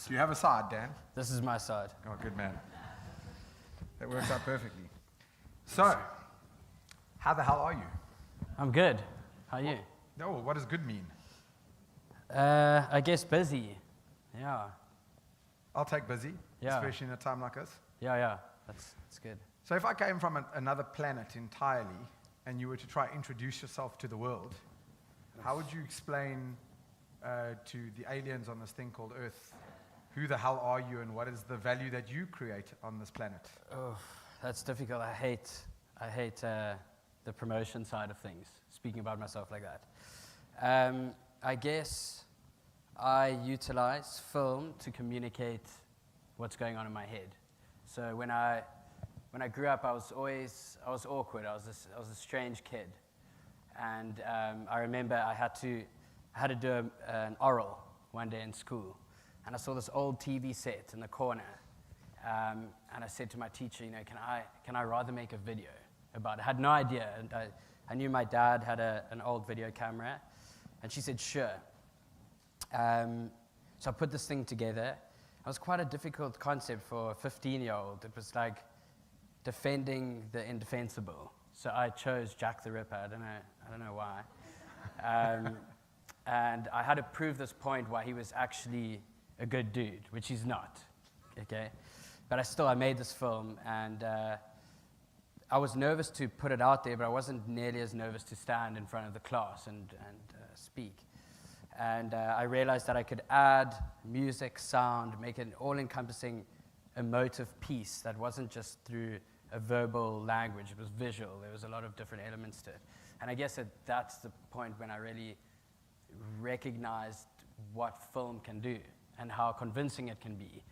Do you have a side, Dan? This is my side. Oh, good man. That works out perfectly. So, how the hell are you? I'm good. How are you? No, what does good mean? I guess busy. Yeah. I'll take busy, Yeah. especially in a time like this. Yeah. That's good. So if I came from another planet entirely and you were to try to introduce yourself to the world, how would you explain to the aliens on this thing called Earth, who the hell are you and what is the value that you create on this planet? Oh, that's difficult. I hate the promotion side of things, speaking about myself like that. I guess I utilize film to communicate what's going on in my head. So when I grew up, I was awkward. I was a strange kid, and I remember I had to do an oral one day in school, and I saw this old TV set in the corner, and I said to my teacher, can I rather make a video about it? I had no idea, and I knew my dad had an old video camera, and she said sure. So I put this thing together. It was quite a difficult concept for a 15-year-old. It was like defending the indefensible. So I chose Jack the Ripper. I don't know why. And I had to prove this point why he was actually a good dude, which he's not. Okay, but I made this film, and I was nervous to put it out there, but I wasn't nearly as nervous to stand in front of the class and speak. And I realized that I could add music, sound, make an all-encompassing emotive piece that wasn't just through a verbal language, it was visual. There was a lot of different elements to it. And I guess that's the point when I really recognized what film can do and how convincing it can be.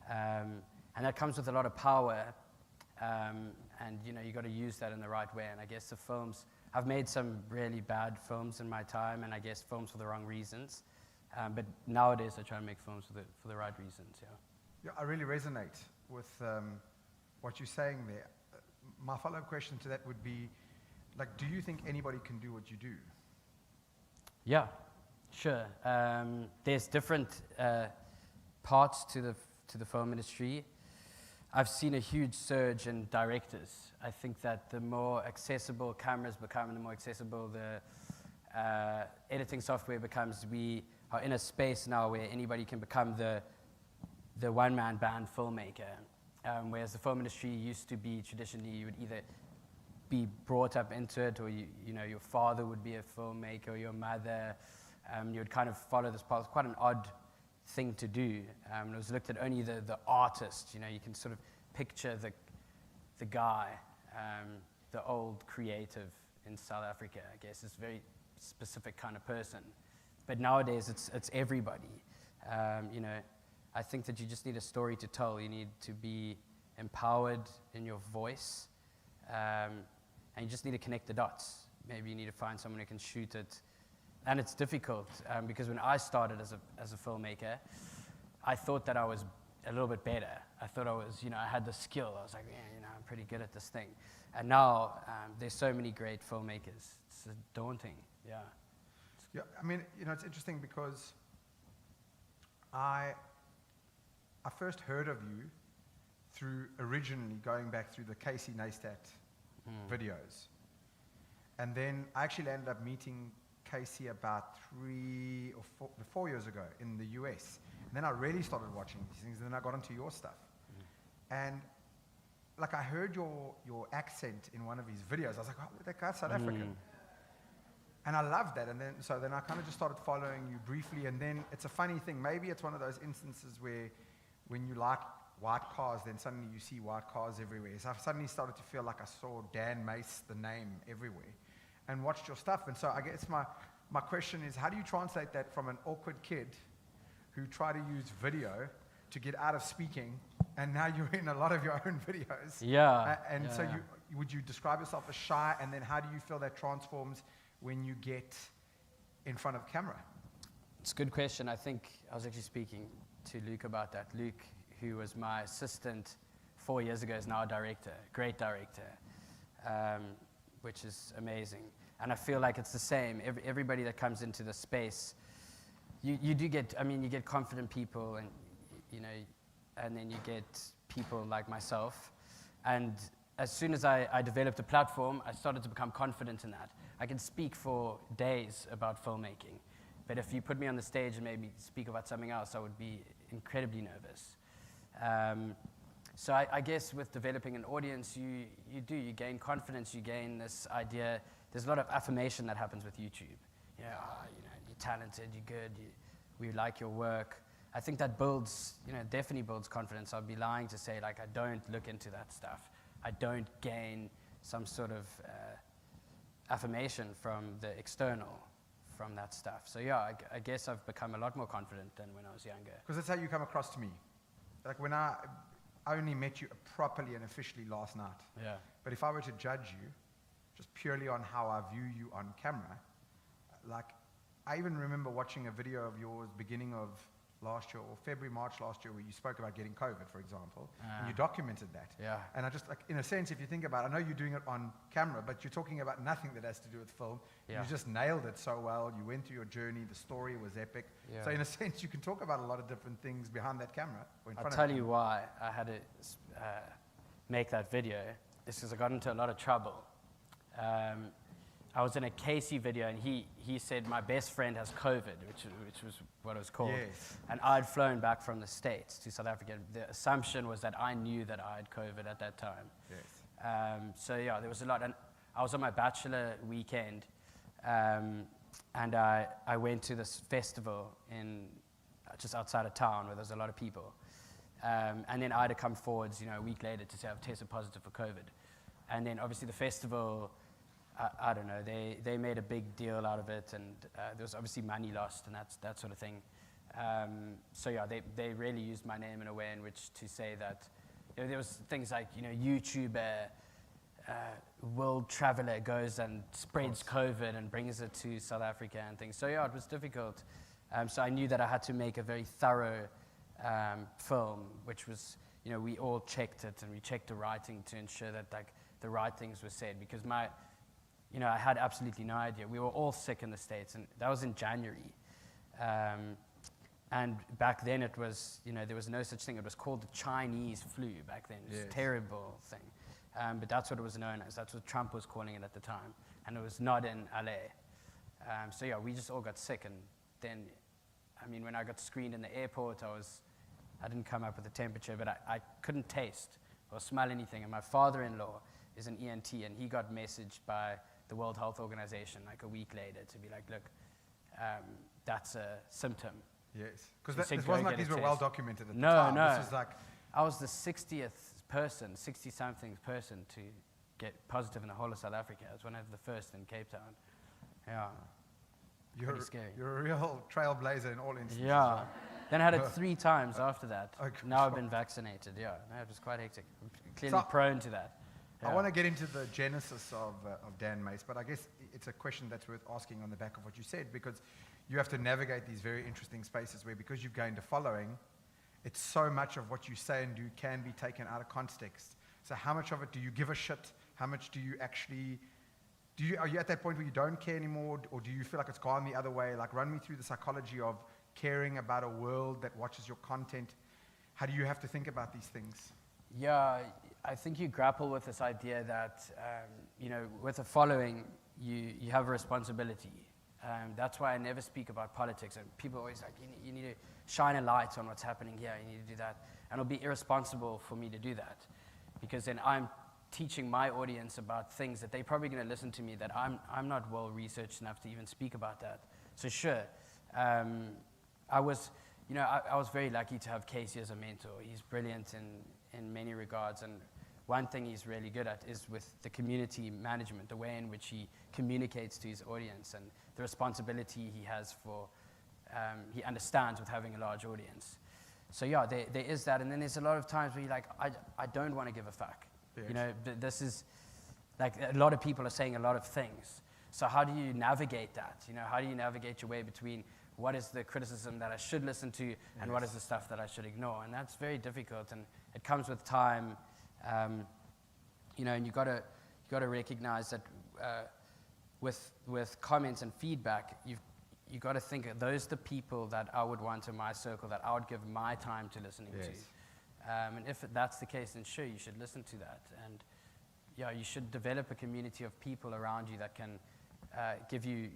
And that comes with a lot of power, and you got to use that in the right way. And I guess the films, I've made some really bad films in my time, and I guess films for the wrong reasons. But nowadays I try to make films for the right reasons, Yeah, I really resonate with what you're saying there. My follow-up question to that would be, do you think anybody can do what you do? Yeah, sure. There's different parts to the film industry. I've seen a huge surge in directors. I think that the more accessible cameras become, the more accessible the editing software becomes. We are in a space now where anybody can become the one-man band filmmaker, whereas the film industry used to be traditionally you would either be brought up into it, or your father would be a filmmaker, or your mother. You would kind of follow this path. It's quite an odd thing to do. It was looked at only the artist. You can sort of picture the guy, the old creative in South Africa. I guess is a very specific kind of person. But nowadays it's everybody. I think that you just need a story to tell. You need to be empowered in your voice, and you just need to connect the dots. Maybe you need to find someone who can shoot it. And it's difficult because when I started as a filmmaker, I thought that I was a little bit better. I thought I was, I had the skill. I was like, I'm pretty good at this thing. And now there's so many great filmmakers. It's daunting, yeah. Yeah, it's interesting because I first heard of you through originally going back through the Casey Neistat videos. And then I actually ended up meeting Casey about 3 or 4 years ago in the US. And then I really started watching these things, and then I got into your stuff. And I heard your accent in one of his videos. I was like, oh, that guy's South African. And I loved that. And then I kind of just started following you briefly. And then it's a funny thing. Maybe it's one of those instances where when you like white cars, then suddenly you see white cars everywhere. So I suddenly started to feel like I saw Dan Mace, the name, everywhere, and watched your stuff. And so I guess my question is, how do you translate that from an awkward kid who tried to use video to get out of speaking, and now you're in a lot of your own videos? Yeah. So would you describe yourself as shy, and then how do you feel that transforms when you get in front of camera? It's a good question. I think I was actually speaking to Luke about that. Luke, who was my assistant 4 years ago, is now a director, great director, which is amazing. And I feel like it's the same. Everybody that comes into the space, you do get, you get confident people, and and then you get people like myself. And as soon as I developed a platform, I started to become confident in that. I can speak for days about filmmaking, but if you put me on the stage and made me speak about something else, I would be incredibly nervous. So I guess with developing an audience, you gain confidence, you gain this idea. There's a lot of affirmation that happens with YouTube. You're talented, you're good, we like your work. I think that builds, definitely builds confidence. I'd be lying to say, like, I don't look into that stuff. I don't gain some sort of affirmation from the external, from that stuff. So yeah, I guess I've become a lot more confident than when I was younger. Because that's how you come across to me. Like when I only met you properly and officially last night. Yeah. But if I were to judge you, just purely on how I view you on camera, like I even remember watching a video of yours beginning of last year, or February, March last year, where you spoke about getting COVID, for example, and you documented that. Yeah. And I just, like, in a sense, if you think about it, I know you're doing it on camera, but you're talking about nothing that has to do with film. Yeah. You just nailed it so well. You went through your journey. The story was epic. Yeah. So in a sense, you can talk about a lot of different things behind that camera. Or in I'll front of tell the you camera. why I had to make that video. It's because I got into a lot of trouble. I was in a Casey video, and he said my best friend has COVID, which was what it was called. Yes. And I'd flown back from the States to South Africa. The assumption was that I knew that I had COVID at that time. Yes. So yeah, there was a lot. And I was on my bachelor weekend, and I went to this festival in just outside of town where there was a lot of people. And then I had to come forwards, a week later to say I've tested positive for COVID. And then obviously the festival, I don't know, they made a big deal out of it, and there was obviously money lost and that sort of thing. So yeah, they really used my name in a way in which to say that there was things like, YouTuber, world traveler goes and spreads COVID and brings it to South Africa and things. So yeah, it was difficult. So I knew that I had to make a very thorough film, which was, we all checked it, and we checked the writing to ensure that like the right things were said, because I had absolutely no idea. We were all sick in the States, and that was in January. And back then it was, there was no such thing. It was called the Chinese flu back then. It was Yes. a terrible thing. But that's what it was known as. That's what Trump was calling it at the time. And it was not in LA. So yeah, we just all got sick. And then, when I got screened in the airport, I didn't come up with a temperature, but I couldn't taste or smell anything. And my father-in-law is an ENT, and he got messaged by the World Health Organization like a week later to be like, look, that's a symptom. Yes. Because He said, it "Go wasn't like get a these were test." well documented at the No, time. no. This was like, I was the 60-something person to get positive in the whole of South Africa. I was one of the first in Cape Town. Yeah. Pretty scary. You're a real trailblazer in all instances. Yeah. Right? Then I had it 3 times after that. Oh, Now I've been vaccinated. Yeah. No, it was quite hectic. I'm clearly So- prone to that. I want to get into the genesis of Dan Mace, but I guess it's a question that's worth asking on the back of what you said, because you have to navigate these very interesting spaces where, because you've gained a following, it's so much of what you say and do can be taken out of context. So how much of it do you give a shit? How much do you actually, are you at that point where you don't care anymore, or do you feel like it's gone the other way? Like, run me through the psychology of caring about a world that watches your content. How do you have to think about these things? Yeah, I think you grapple with this idea that, with a following, you have a responsibility. That's why I never speak about politics. And people are always like, you need to shine a light on what's happening here. You need to do that. And it'll be irresponsible for me to do that, because then I'm teaching my audience about things that they're probably going to listen to me that I'm not well researched enough to even speak about that. So sure, I was very lucky to have Casey as a mentor. He's brilliant in many regards, and one thing he's really good at is with the community management, the way in which he communicates to his audience and the responsibility he has for, he understands with having a large audience. So yeah, there is that, and then there's a lot of times where you're like, I don't want to give a fuck. Yes. This is, like, a lot of people are saying a lot of things. So how do you navigate that? How do you navigate your way between what is the criticism that I should listen to and what is the stuff that I should ignore? And that's very difficult, and it comes with time. And you got to recognize that with comments and feedback, you got to think, those are the people that I would want in my circle, that I would give my time to listening Yes. to. And if that's the case, then sure, you should listen to that. And yeah, you should develop a community of people around you that can give you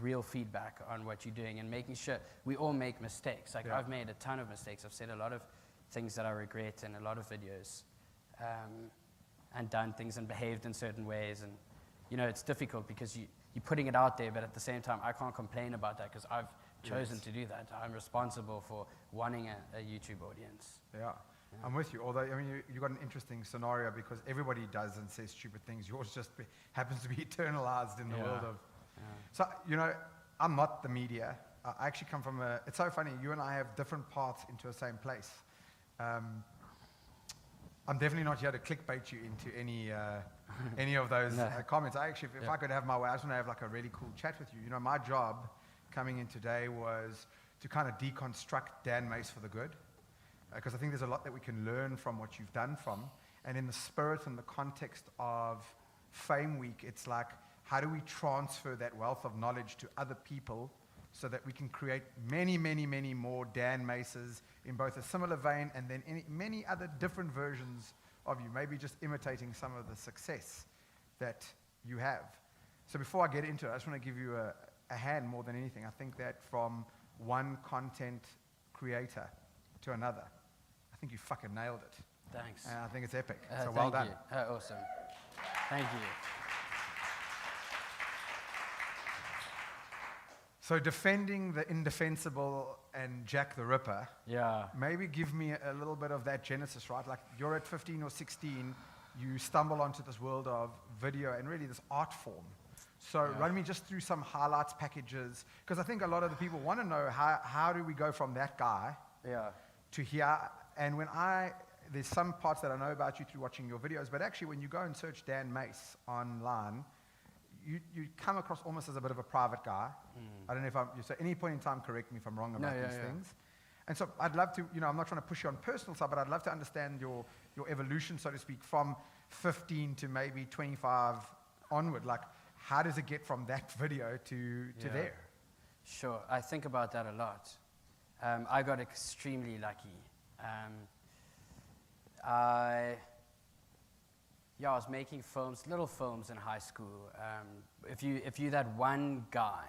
real feedback on what you're doing, and making sure we all make mistakes. Like, Yeah. I've made a ton of mistakes. I've said a lot of things that I regret in a lot of videos, and done things and behaved in certain ways. And, you know, it's difficult because you're putting it out there, but at the same time, I can't complain about that because I've chosen to do that. I'm responsible for wanting a YouTube audience. Yeah. I'm with you. Although, I mean, you got an interesting scenario because everybody does and says stupid things. Yours just happens to be eternalized in the world of. Yeah. So, you know, I'm not the media. I actually come from it's so funny, you and I have different paths into the same place. I'm definitely not here to clickbait you into any of those comments. I actually, if I could have my way, I just want to have like a really cool chat with you. You know, my job coming in today was to kind of deconstruct Dan Mace for the good. Because I think there's a lot that we can learn from what you've done from. And in the spirit and the context of Fame Week, it's like, how do we transfer that wealth of knowledge to other people so that we can create many, many, many more Dan Maces in both a similar vein and then many other different versions of you, maybe just imitating some of the success that you have. So before I get into it, I just want to give you a hand more than anything. I think that from one content creator to another, I think you fucking nailed it. Thanks. And I think it's epic. So well done. Thank you. Awesome. Thank you. So defending the indefensible and Jack the Ripper, Yeah. maybe give me a little bit of that genesis, right? Like, you're at 15 or 16, you stumble onto this world of video and really this art form. So run me just through some highlights packages, because I think a lot of the people want to know how do we go from that guy to here. And there's some parts that I know about you through watching your videos, but actually when you go and search Dan Mace online, you come across almost as a bit of a private guy. I don't know if so at any point in time, correct me if I'm wrong about these things. And so I'd love to, I'm not trying to push you on personal side, but I'd love to understand your evolution, so to speak, from 15 to maybe 25 onward. Like, how does it get from that video to there? Sure. I think about that a lot. I got extremely lucky. I was making little films in high school. If you're that one guy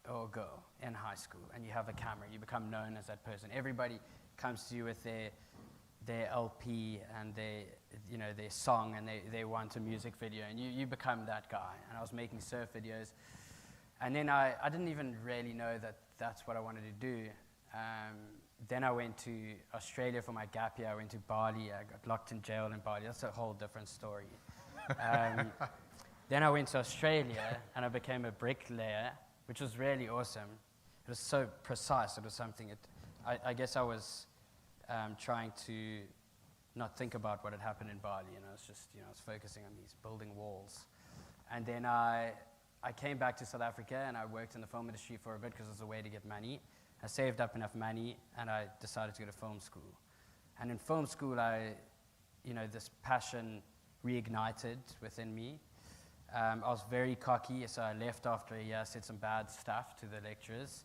or girl in high school and you have a camera, you become known as that person. Everybody comes to you with their LP and their song, and they want a music video, and you become that guy. And I was making surf videos, and then I didn't even really know that that's what I wanted to do. Then I went to Australia for my gap year. I went to Bali. I got locked in jail in Bali. That's a whole different story. Then I went to Australia and I became a bricklayer, which was really awesome. It was so precise. It was something. I guess I was trying to not think about what had happened in Bali, and I was just, I was focusing on these building walls. And then I came back to South Africa and I worked in the film industry for a bit because it was a way to get money. I saved up enough money and I decided to go to film school. And in film school, this passion reignited within me. I was very cocky, so I left after a year, said some bad stuff to the lecturers.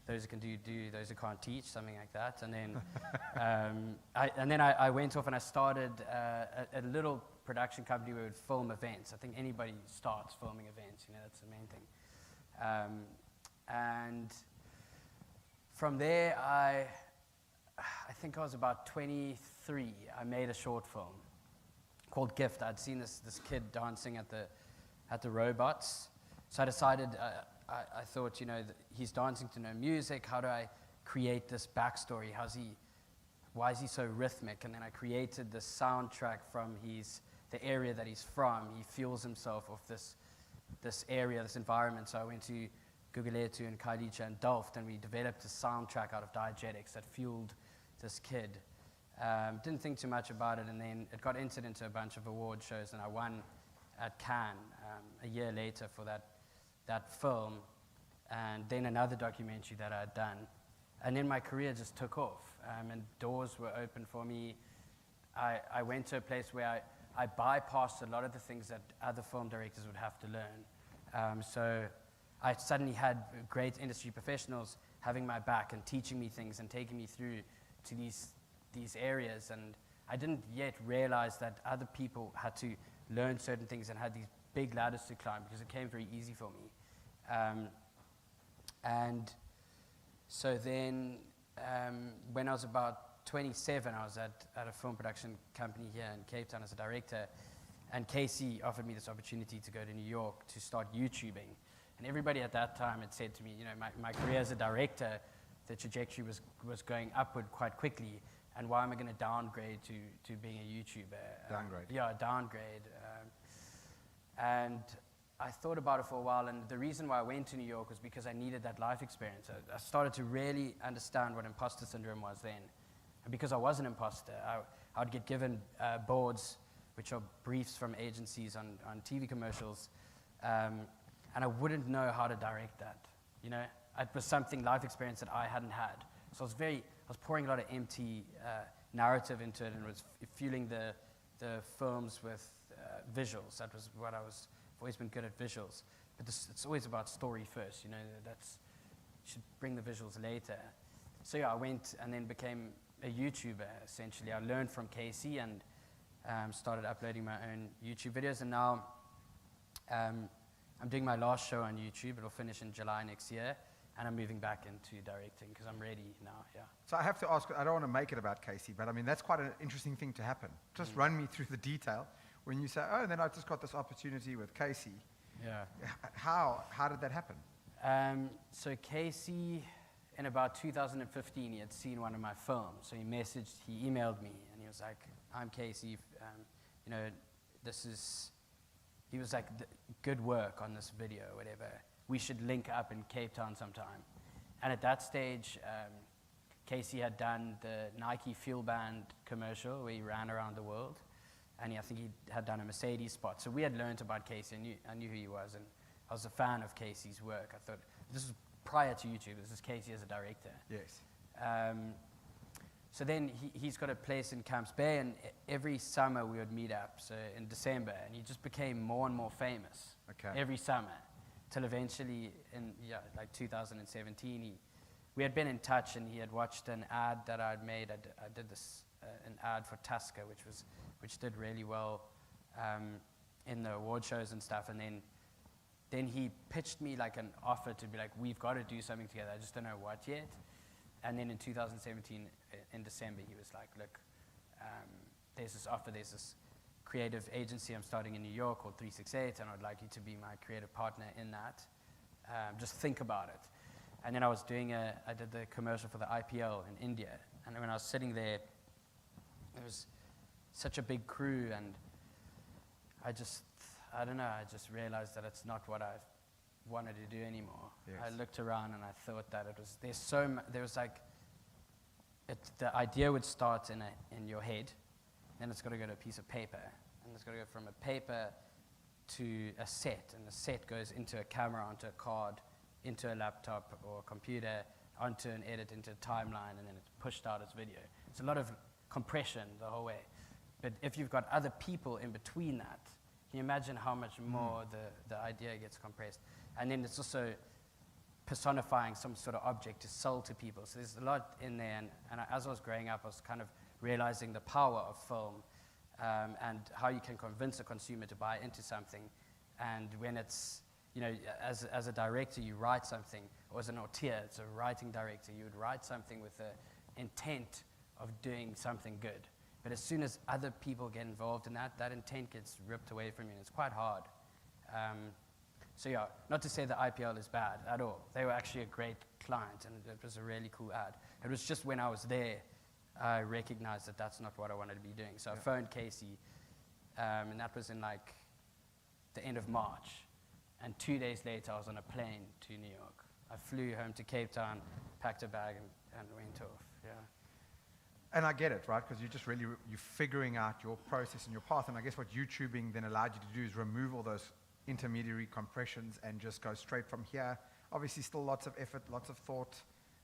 Those who can do, those who can't teach, something like that. And then I went off and I started a little production company where we would film events. I think anybody starts filming events, that's the main thing. And from there, I think I was about 23. I made a short film called Gift. I'd seen this kid dancing at the robots. So I decided, I thought, he's dancing to no music. How do I create this backstory? Why is he so rhythmic? And then I created this soundtrack from the area that he's from. He fuels himself off this area, this environment. So I went to Guguletu and Khayelitsha and Delft, and we developed a soundtrack out of diegetics that fueled this kid. Didn't think too much about it, and then it got entered into a bunch of award shows, and I won at Cannes a year later for that film, and then another documentary that I had done. And then my career just took off, and doors were open for me. I went to a place where I bypassed a lot of the things that other film directors would have to learn. So I suddenly had great industry professionals having my back and teaching me things and taking me through to these areas. And I didn't yet realize that other people had to learn certain things and had these big ladders to climb because it came very easy for me. And so then when I was about 27, I was at a film production company here in Cape Town as a director. And Casey offered me this opportunity to go to New York to start YouTubing. And everybody at that time had said to me, you know, my career as a director, the trajectory was going upward quite quickly. And why am I going to downgrade to being a YouTuber? Downgrade. Yeah, downgrade. And I thought about it for a while, and the reason why I went to New York was because I needed that life experience. I started to really understand what imposter syndrome was then. And because I was an imposter, I would get given boards, which are briefs from agencies on TV commercials, and I wouldn't know how to direct that. You know, it was something, life experience that I hadn't had. So I was pouring a lot of empty narrative into it, and was fueling the films with visuals. That was what I've always been good at visuals. But it's always about story first, you know, you should bring the visuals later. So yeah, I went and then became a YouTuber, essentially. I learned from Casey and started uploading my own YouTube videos, and now I'm doing my last show on YouTube. It'll finish in July next year, and I'm moving back into directing because I'm ready now, yeah. So I have to ask, I don't want to make it about Casey, but I mean, that's quite an interesting thing to happen. Just run me through the detail when you say, oh, and then I just got this opportunity with Casey. Yeah. How did that happen? So Casey, in about 2015, he had seen one of my films. So he emailed me, and he was like, I'm Casey, you know, he was like, good work on this video, whatever. We should link up in Cape Town sometime. And at that stage, Casey had done the Nike Fuel Band commercial where he ran around the world. And I think he had done a Mercedes spot. So we had learned about Casey. I knew who he was, and I was a fan of Casey's work. I thought, this was prior to YouTube. This is Casey as a director. Yes. So then he's got a place in Camps Bay, and every summer we would meet up, so in December, and he just became more and more famous every summer, till eventually in like 2017, we had been in touch, and he had watched an ad that I'd made. I did an ad for Tusker, which did really well in the award shows and stuff, and then he pitched me like an offer to be like, we've got to do something together. I just don't know what yet. And then in 2017, in December, he was like, look, there's this offer, there's this creative agency I'm starting in New York called 368, and I'd like you to be my creative partner in that. Just think about it. And then I did the commercial for the IPL in India. And when I was sitting there, it was such a big crew, and I just realized that it's not what I wanted to do anymore. Yes. I looked around and I thought that the idea would start in your head, then it's got to go to a piece of paper, and it's got to go from a paper to a set, and the set goes into a camera, onto a card, into a laptop or a computer, onto an edit, into a timeline, and then it's pushed out as video. It's a lot of compression the whole way. But if you've got other people in between that, can you imagine how much more the idea gets compressed? And then it's also personifying some sort of object to sell to people. So there's a lot in there. And as I was growing up, I was kind of realizing the power of film and how you can convince a consumer to buy into something. And when it's, you know, as a director, you write something, or as an auteur, it's a writing director, you would write something with the intent of doing something good. But as soon as other people get involved in that intent gets ripped away from you, and it's quite hard. So yeah, not to say the IPL is bad at all. They were actually a great client, and it was a really cool ad. It was just when I was there, I recognized that that's not what I wanted to be doing. So I phoned Casey, and that was in like the end of March. And 2 days later, I was on a plane to New York. I flew home to Cape Town, packed a bag, and went off, yeah. And I get it, right? Because you're figuring out your process and your path. And I guess what YouTubing then allowed you to do is remove all those intermediary compressions and just go straight from here. Obviously, still lots of effort, lots of thought,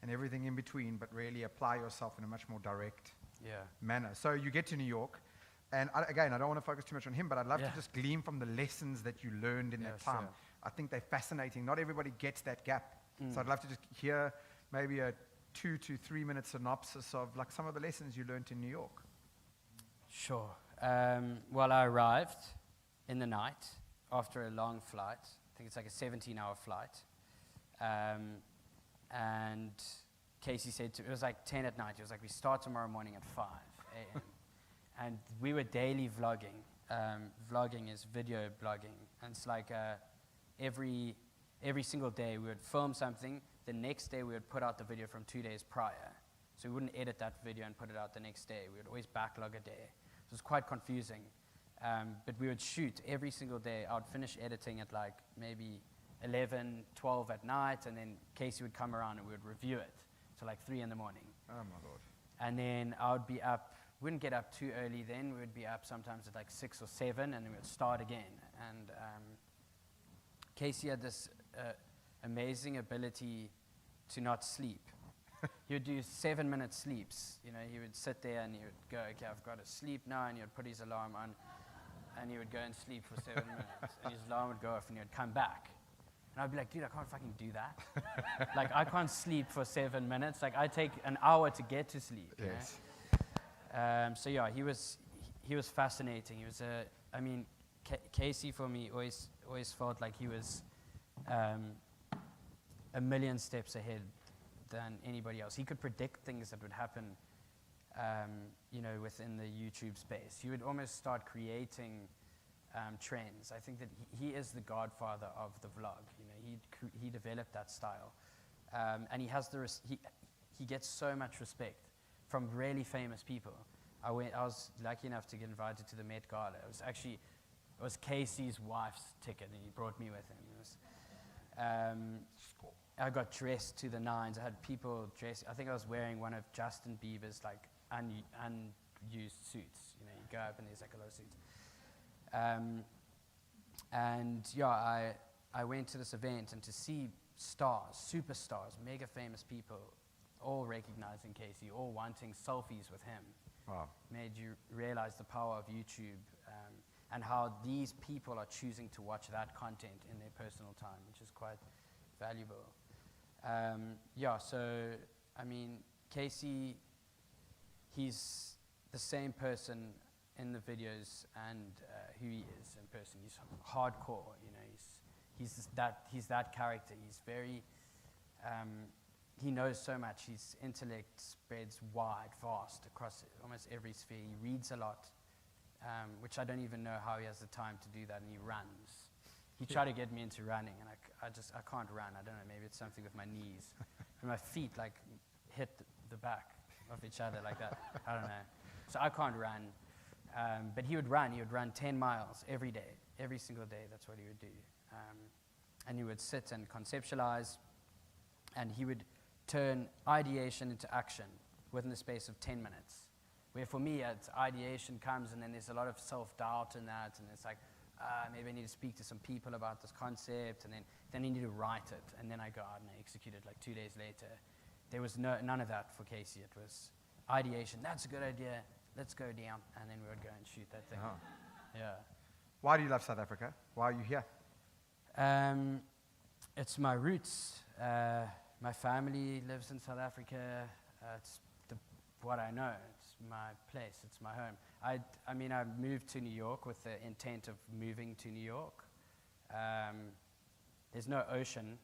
and everything in between, but really apply yourself in a much more direct manner. So you get to New York, and again, I don't want to focus too much on him, but I'd love to just glean from the lessons that you learned in that time. Sure. I think they're fascinating. Not everybody gets that gap. Mm. So I'd love to just hear maybe a 2 to 3 minute synopsis of like some of the lessons you learned in New York. Sure. Well, I arrived in the night after a long flight. I think it's like a 17-hour flight. And Casey said it was like 10 at night. He was like, we start tomorrow morning at 5 a.m. And we were daily vlogging. Vlogging is video blogging. And it's like every single day we would film something. The next day we would put out the video from 2 days prior. So we wouldn't edit that video and put it out the next day. We would always backlog a day. It was quite confusing. But we would shoot every single day. I would finish editing at like maybe 11, 12 at night, and then Casey would come around and we would review it till like 3 in the morning. Oh, my Lord. And then I would be up, wouldn't get up too early then. We would be up sometimes at like 6 or 7, and then we would start again. And Casey had this amazing ability to not sleep. He would do 7-minute sleeps. You know, he would sit there and he would go, okay, I've got to sleep now, and he would put his alarm on, and he would go and sleep for 7 minutes, and his alarm would go off, and he would come back. And I'd be like, dude, I can't fucking do that. Like, I can't sleep for 7 minutes. Like, I take an hour to get to sleep. Yes. So yeah, he was fascinating. He was Casey for me always felt like he was a million steps ahead than anybody else. He could predict things that would happen, within the YouTube space. He would almost start creating trends. I think that he is the godfather of the vlog. You know, he developed that style, and he has he gets so much respect from really famous people. I was lucky enough to get invited to the Met Gala. It was Casey's wife's ticket, and he brought me with him. I got dressed to the nines. I had people dressed. I think I was wearing one of Justin Bieber's like unused suits. You know, you go up and there's like a lot of suits. I went to this event, and to see stars, superstars, mega famous people, all recognizing Casey, all wanting selfies with him, Wow. made you realize the power of YouTube, and how these people are choosing to watch that content in their personal time, which is quite valuable. Casey, he's the same person in the videos and who he is in person. He's hardcore, you know. He's that character. He's very. He knows so much. His intellect spreads wide, vast across almost every sphere. He reads a lot, which I don't even know how he has the time to do that. And he runs. He tried to get me into running, and I can't run. I don't know. Maybe it's something with my knees, and my feet like hit the back of each other like that. I don't know. So I can't run. But he would run. He would run 10 miles every day, every single day. That's what he would do. And he would sit and conceptualize, and he would turn ideation into action within the space of 10 minutes. Where for me, ideation comes, and then there's a lot of self-doubt in that, and it's like, maybe I need to speak to some people about this concept, and then I need to write it, and then I go out and I execute it like 2 days later. There was none of that for Casey. It was ideation. That's a good idea. Let's go down, and then we would go and shoot that thing. Uh-huh. Yeah. Why do you love South Africa? Why are you here? It's my roots. My family lives in South Africa. It's what I know. It's my place. It's my home. I moved to New York with the intent of moving to New York. There's no ocean,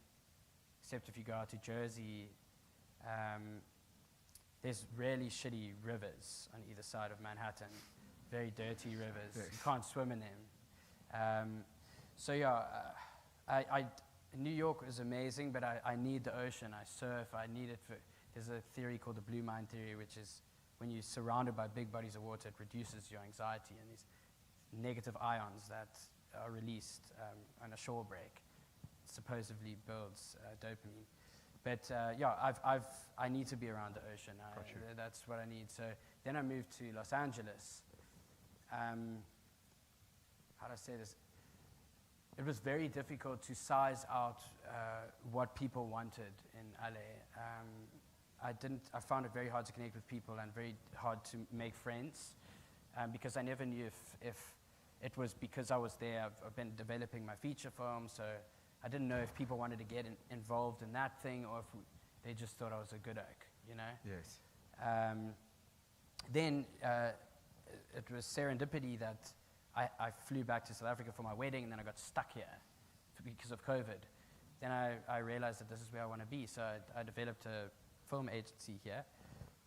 except if you go out to Jersey. There's really shitty rivers on either side of Manhattan, very dirty rivers. Yes. You can't swim in them. New York is amazing, but I need the ocean. I surf. I need it there's a theory called the blue mind theory, which is when you're surrounded by big bodies of water, it reduces your anxiety, and these negative ions that are released on a shore break supposedly builds dopamine. But I need to be around the ocean. That's what I need. So then I moved to Los Angeles. How do I say this? It was very difficult to size out what people wanted in LA. I found it very hard to connect with people and very hard to make friends because I never knew if it was because I was there. I've been developing my feature film, so I didn't know if people wanted to get involved in that thing or if they just thought I was a good oak, you know? Yes. Then it was serendipity that I flew back to South Africa for my wedding, and then I got stuck here because of COVID. Then I realized that this is where I want to be, so I developed a film agency here.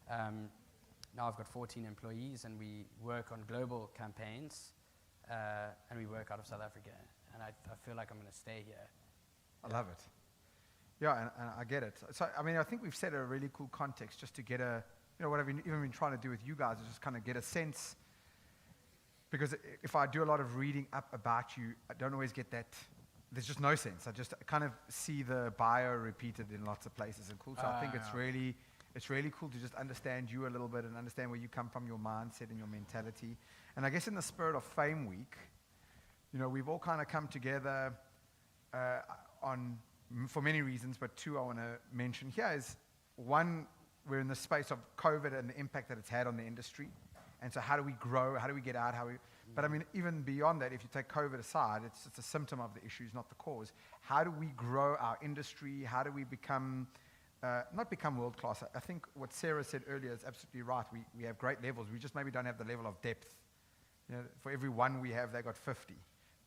Now I've got 14 employees, and we work on global campaigns, and we work out of South Africa. And I feel like I'm going to stay here. I love it. Yeah, and I get it. So, I mean, I think we've set a really cool context just to get what I've even been trying to do with you guys is just kind of get a sense. Because if I do a lot of reading up about you, I don't always get that. There's just no sense. I just kind of see the bio repeated in lots of places and cool. So I think it's really cool to just understand you a little bit and understand where you come from, your mindset and your mentality. And I guess in the spirit of Fame Week, we've all kind of come together for many reasons, but two I want to mention here is, one, we're in the space of COVID and the impact that it's had on the industry. And so how do we grow? How do we get out? But I mean, even beyond that, if you take COVID aside, it's a symptom of the issues, not the cause. How do we grow our industry? How do we not become world-class? I think what Sarah said earlier is absolutely right. We have great levels. We just maybe don't have the level of depth. For every one we have, they got 50.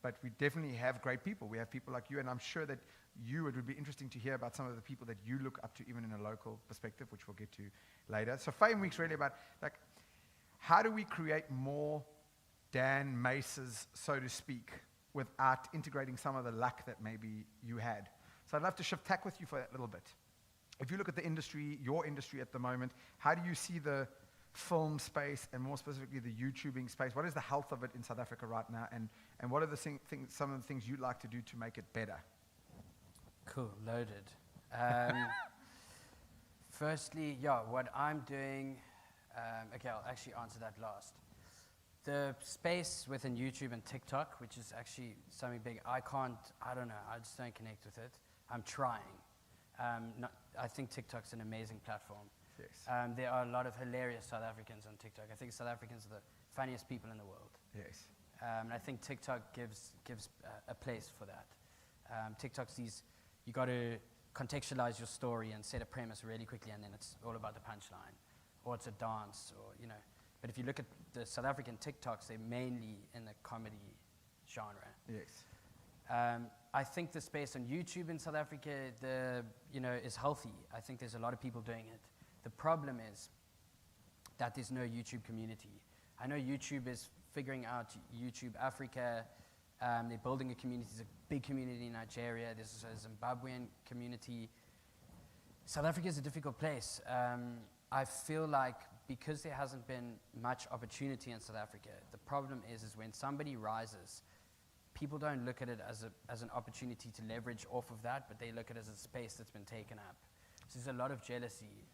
But we definitely have great people. We have people like you, and I'm sure that it would be interesting to hear about some of the people that you look up to, even in a local perspective, which we'll get to later. So Fame Week's really about, how do we create more Dan Maces, so to speak, without integrating some of the luck that maybe you had? So I'd love to shift tack with you for that little bit. If you look at the industry, your industry at the moment, how do you see the film space and more specifically the YouTubing space? What is the health of it in South Africa right now? And what are some of the things you'd like to do to make it better? Cool, loaded. Firstly, what I'm doing, okay, I'll actually answer that last. The space within YouTube and TikTok, which is actually something big, I don't know, I just don't connect with it. I'm trying. I think TikTok's an amazing platform. Yes. There are a lot of hilarious South Africans on TikTok. I think South Africans are the funniest people in the world. Yes. And I think TikTok gives a place for that. TikTok's you got to contextualize your story and set a premise really quickly, and then it's all about the punchline, or it's a dance, or But if you look at the South African TikToks, they're mainly in the comedy genre. Yes. I think the space on YouTube in South Africa, is healthy. I think there's a lot of people doing it. The problem is that there's no YouTube community. I know YouTube is figuring out YouTube Africa. They're building a community. There's a big community in Nigeria. There's a Zimbabwean community. South Africa is a difficult place. I feel like because there hasn't been much opportunity in South Africa, the problem is when somebody rises, people don't look at it as an opportunity to leverage off of that, but they look at it as a space that's been taken up. So there's a lot of jealousy.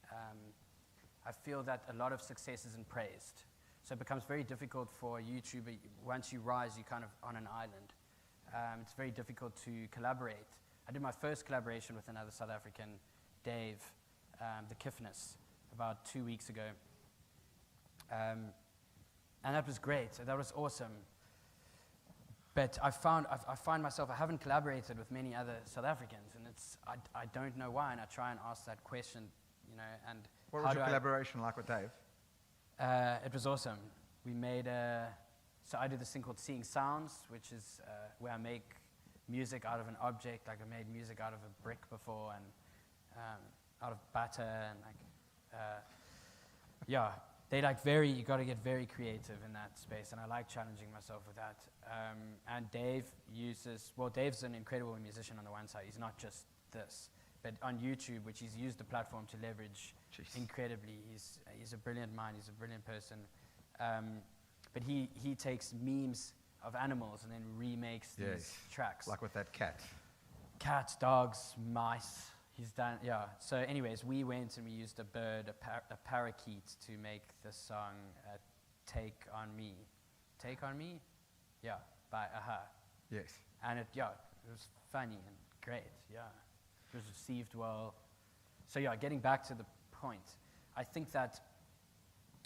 I feel that a lot of success isn't praised. So it becomes very difficult for a YouTuber. Once you rise, you're kind of on an island. It's very difficult to collaborate. I did my first collaboration with another South African, Dave, the Kiffness, about 2 weeks ago. And that was great. That was awesome. But I find myself, I haven't collaborated with many other South Africans, and I don't know why, and I try and ask that question, and what was your collaboration like with Dave? It was awesome. We made so I do this thing called Seeing Sounds, which is where I make music out of an object. Like I made music out of a brick before, and out of butter, and you got to get very creative in that space, and I like challenging myself with that. And Dave Dave's an incredible musician on the one side. He's not just this, but on YouTube, which he's used the platform to leverage incredibly. He's a brilliant mind. He's a brilliant person. But he takes memes of animals and then remakes these tracks. Like with that cat. Cats, dogs, mice. He's done, yeah. So anyways, we went and we used a bird, a parakeet, to make the song Take On Me. Take On Me? Yeah, by Aha. Yes. And it was funny and great, yeah. It was received well. So getting back to the point, I think that,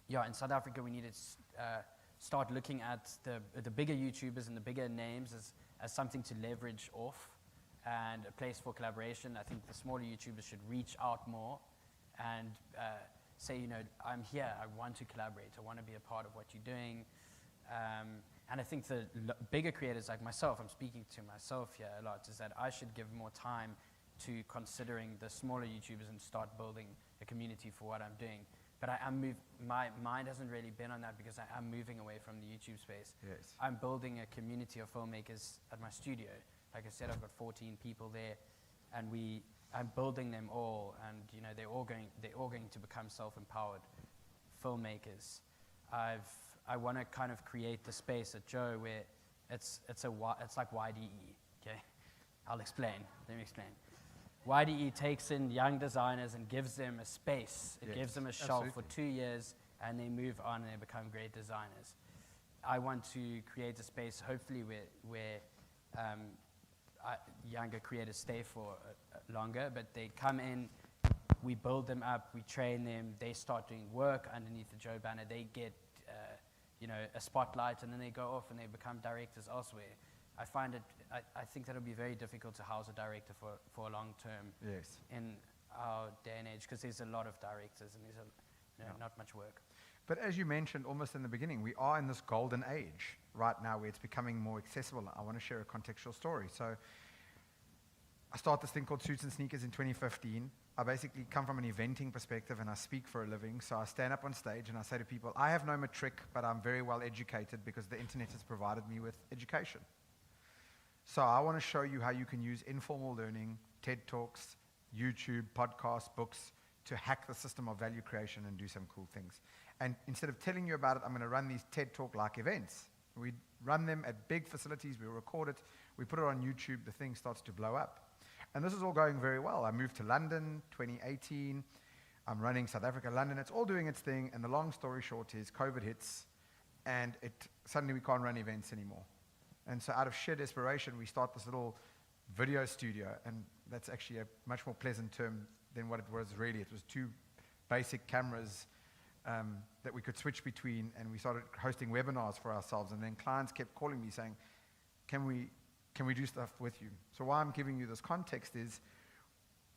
in South Africa we need to start looking at the bigger YouTubers and the bigger names as something to leverage off, and a place for collaboration. I think the smaller YouTubers should reach out more and say, I'm here, I want to collaborate, I want to be a part of what you're doing. And I think the bigger creators like myself, I'm speaking to myself here a lot, is that I should give more time to considering the smaller YouTubers and start building a community for what I'm doing. But my mind hasn't really been on that because I'm moving away from the YouTube space. Yes. I'm building a community of filmmakers at my studio. Like I said, I've got 14 people there, and I'm building them all, and they're all going to become self-empowered filmmakers. I want to kind of create the space at Joe where it's like YDE. Okay, I'll explain. Let me explain. YDE takes in young designers and gives them a space. It gives them a shelf for 2 years, and they move on and they become great designers. I want to create a space, hopefully, where younger creators stay for longer, but they come in, we build them up, we train them, they start doing work underneath the Joe banner, they get a spotlight, and then they go off and they become directors elsewhere. I think that it'll be very difficult to house a director for a long term in our day and age, because there's a lot of directors and there's not much work. But as you mentioned almost in the beginning, we are in this golden age right now where it's becoming more accessible. I want to share a contextual story. So I started this thing called Suits and Sneakers in 2015. I basically come from an eventing perspective and I speak for a living. So I stand up on stage and I say to people, I have no matric, but I'm very well educated because the internet has provided me with education. So I want to show you how you can use informal learning, TED Talks, YouTube, podcasts, books, to hack the system of value creation and do some cool things. And instead of telling you about it, I'm going to run these TED Talk-like events. We run them at big facilities, we record it, we put it on YouTube, the thing starts to blow up. And this is all going very well. I moved to London, 2018. I'm running South Africa, London. It's all doing its thing, and the long story short is COVID hits, and suddenly we can't run events anymore. And so out of sheer desperation, we start this little video studio, and that's actually a much more pleasant term than what it was really. It was 2 basic cameras that we could switch between, and we started hosting webinars for ourselves, and then clients kept calling me saying, can we do stuff with you? So why I'm giving you this context is,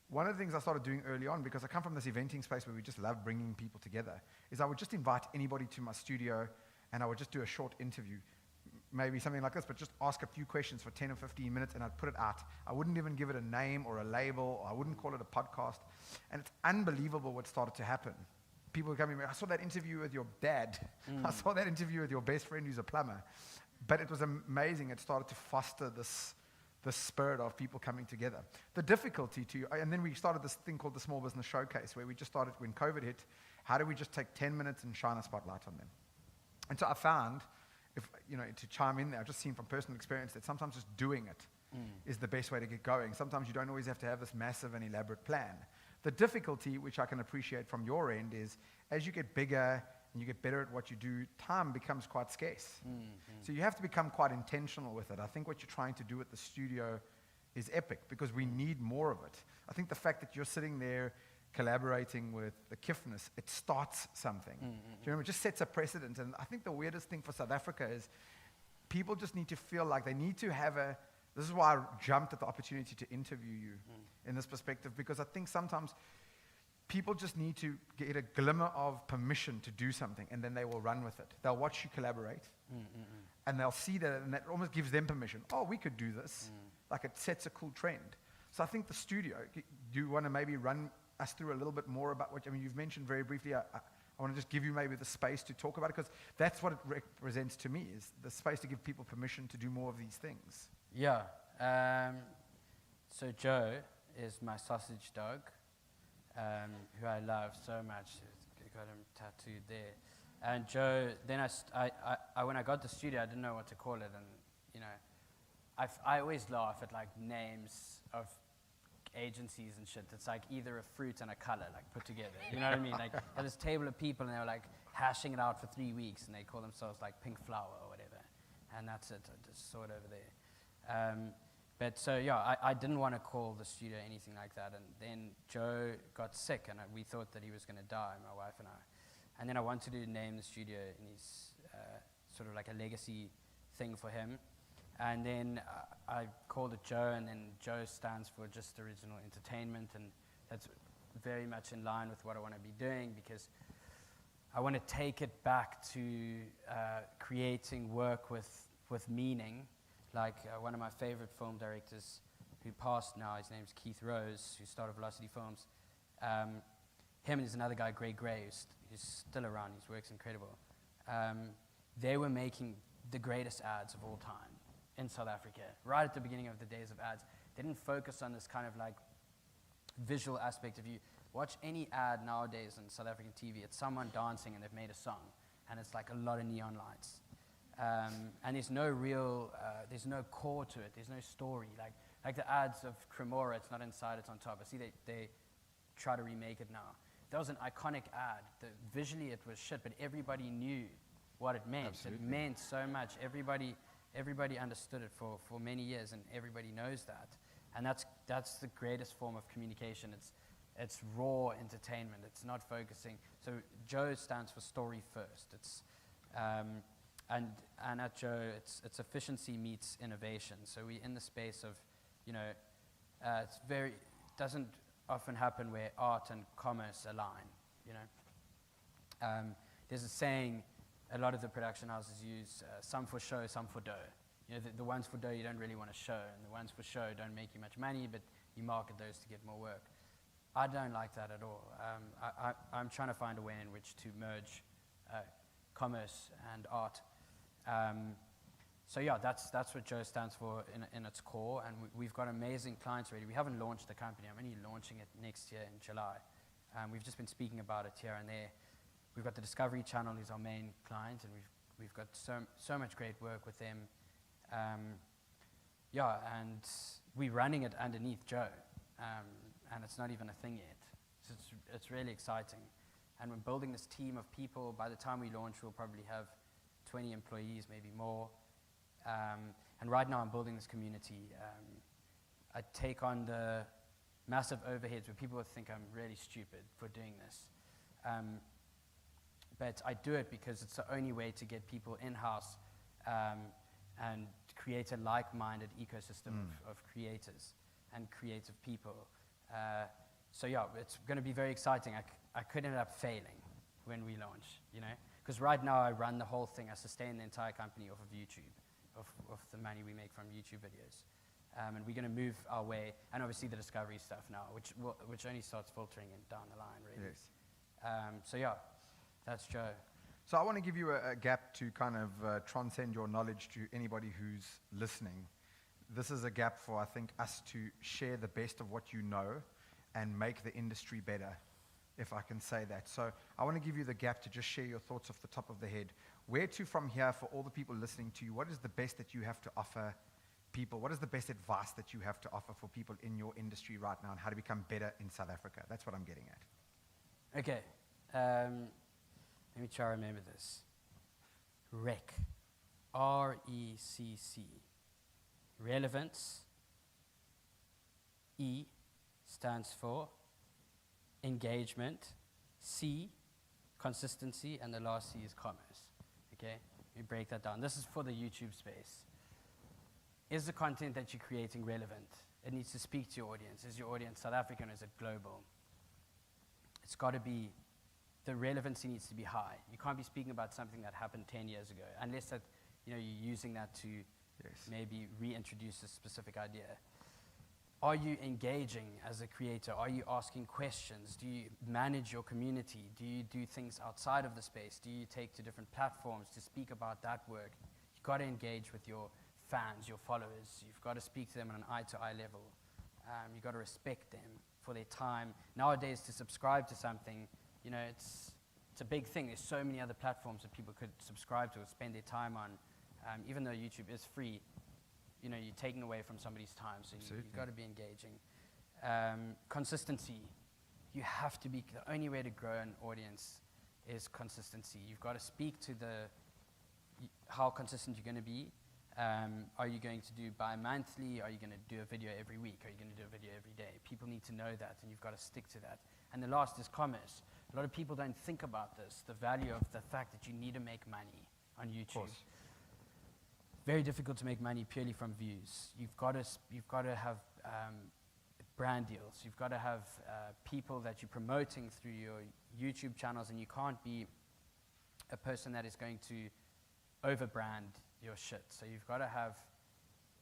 one of the things I started doing early on, because I come from this eventing space where we just love bringing people together, is I would just invite anybody to my studio, and I would just do a short interview, maybe something like this, but just ask a few questions for 10 or 15 minutes, and I'd put it out. I wouldn't even give it a name or a label, or I wouldn't call it a podcast. And it's unbelievable what started to happen. People would come in, I saw that interview with your dad. I saw that interview with your best friend who's a plumber. But it was amazing. It started to foster this spirit of people coming together. The difficulty and then we started this thing called the Small Business Showcase, where we just started when COVID hit, how do we just take 10 minutes and shine a spotlight on them? And so I found, to chime in there, I've just seen from personal experience that sometimes just doing it is the best way to get going. Sometimes you don't always have to have this massive and elaborate plan. The difficulty, which I can appreciate from your end, is as you get bigger and you get better at what you do, time becomes quite scarce. So you have to become quite intentional with it. I think what you're trying to do at the studio is epic, because we need more of it. I think the fact that you're sitting there collaborating with the Kiffness, it starts something. Do you remember? It just sets a precedent. And I think the weirdest thing for South Africa is people just need to feel like they need to have this is why I jumped at the opportunity to interview you in this perspective, because I think sometimes people just need to get a glimmer of permission to do something, and then they will run with it. They'll watch you collaborate, and they'll see that, and that almost gives them permission. Oh, we could do this. Like, it sets a cool trend. So I think the studio, do you want to maybe run us through a little bit more about you've mentioned very briefly. I want to just give you maybe the space to talk about it, because that's what it represents to me, is the space to give people permission to do more of these things. Yeah. So Joe is my sausage dog, who I love so much. Got him tattooed there. And Joe, then when I got the studio, I didn't know what to call it, and I always laugh at like names of agencies and shit. It's like either a fruit and a color, like put together. You know what I mean? Like there's this table of people, and they were like hashing it out for 3 weeks, and they call themselves like Pink Flower or whatever. And that's it. I just saw it over there. But so yeah, I didn't want to call the studio anything like that. And then Joe got sick, and we thought that he was going to die, my wife and I. And then I wanted to name the studio in his sort of like a legacy thing for him. And then I called it Joe, and then Joe stands for just original entertainment, and that's very much in line with what I want to be doing, because I want to take it back to creating work with meaning. Like one of my favorite film directors who passed now, his name's Keith Rose, who started Velocity Films. Him and there's another guy, Greg Gray, who's still around. His work's incredible. They were making the greatest ads of all time in South Africa, right at the beginning of the days of ads. They didn't focus on this kind of like visual aspect of you. Watch any ad nowadays on South African TV. It's someone dancing and they've made a song, and it's like a lot of neon lights. And there's no real, there's no core to it. There's no story. Like the ads of Cremora, it's not inside, it's on top. I see they try to remake it now. That was an iconic ad. Visually it was shit, but everybody knew what it meant. Absolutely. It meant so much. Everybody understood it for many years, and everybody knows that. And that's the greatest form of communication. It's raw entertainment. It's not focusing. So Joe stands for story first. It's and at Joe, it's efficiency meets innovation. So we're in the space of, doesn't often happen where art and commerce align. There's a saying a lot of the production houses use: some for show, some for dough. The ones for dough you don't really want to show, and the ones for show don't make you much money, but you market those to get more work. I don't like that at all. I'm trying to find a way in which to merge commerce and art. So yeah, that's what Joe stands for in its core, and we've got amazing clients already. We haven't launched the company. I'm only launching it next year in July. We've just been speaking about it here and there. We've got the Discovery Channel, who's our main client, and we've got so much great work with them. And we're running it underneath Joe, and it's not even a thing yet. So it's really exciting. And we're building this team of people. By the time we launch, we'll probably have 20 employees, maybe more. And right now I'm building this community. I take on the massive overheads where people would think I'm really stupid for doing this. But I do it because it's the only way to get people in-house and create a like-minded ecosystem of creators and creative people. So yeah, it's going to be very exciting. I could end up failing when we launch, because right now I run the whole thing. I sustain the entire company off of YouTube, of the money we make from YouTube videos. And we're going to move our way, and obviously the Discovery stuff now, which only starts filtering in down the line, really. Yes. So yeah, that's Joe. So I want to give you a gap to kind of transcend your knowledge to anybody who's listening. This is a gap for, I think, us to share the best of what you know and make the industry better, if I can say that. So I want to give you the gap to just share your thoughts off the top of the head. Where to from here for all the people listening to you? What is the best that you have to offer people? What is the best advice that you have to offer for people in your industry right now, and how to become better in South Africa? That's what I'm getting at. Okay. Let me try to remember this. RECC. R-E-C-C. Relevance. E stands for engagement. C, consistency. And the last C is commerce. Okay? Let me break that down. This is for the YouTube space. Is the content that you're creating relevant? It needs to speak to your audience. Is your audience South African or is it global? It's got to be, the relevancy needs to be high. You can't be speaking about something that happened 10 years ago, unless that, you're using that to maybe reintroduce a specific idea. Are you engaging as a creator? Are you asking questions? Do you manage your community? Do you do things outside of the space? Do you take to different platforms to speak about that work? You've got to engage with your fans, your followers. You've got to speak to them on an eye-to-eye level. You've got to respect them for their time. Nowadays, to subscribe to something, it's a big thing. There's so many other platforms that people could subscribe to or spend their time on. Even though YouTube is free, you're taking away from somebody's time, so you've got to be engaging. Consistency. You have to be, the only way to grow an audience is consistency. You've got to speak to how consistent you're going to be. Are you going to do bi-monthly? Are you going to do a video every week? Are you going to do a video every day? People need to know that, and you've got to stick to that. And the last is commerce. A lot of people don't think about this, the value of the fact that you need to make money on YouTube. very difficult to make money purely from views. You've got to have brand deals. You've got to have people that you're promoting through your YouTube channels, and you can't be a person that is going to over-brand your shit. So you've got to have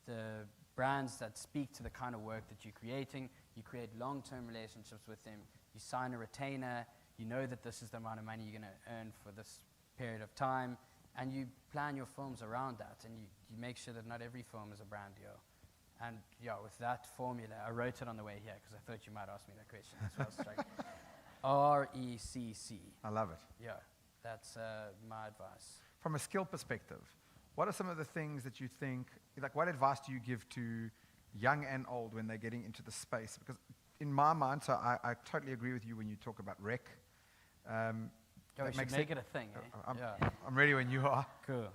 the brands that speak to the kind of work that you're creating. You create long-term relationships with them. You sign a retainer. You know that this is the amount of money you're going to earn for this period of time, and you plan your films around that, and you make sure that not every film is a brand deal. And yeah, with that formula, I wrote it on the way here because I thought you might ask me that question. That's why I was like, RECC. I love it. Yeah, that's my advice. From a skill perspective, what are some of the things that you think, like what advice do you give to young and old when they're getting into the space? Because in my mind, so I totally agree with you when you talk about rec. We should make it a thing, eh? I'm ready when you are. Cool.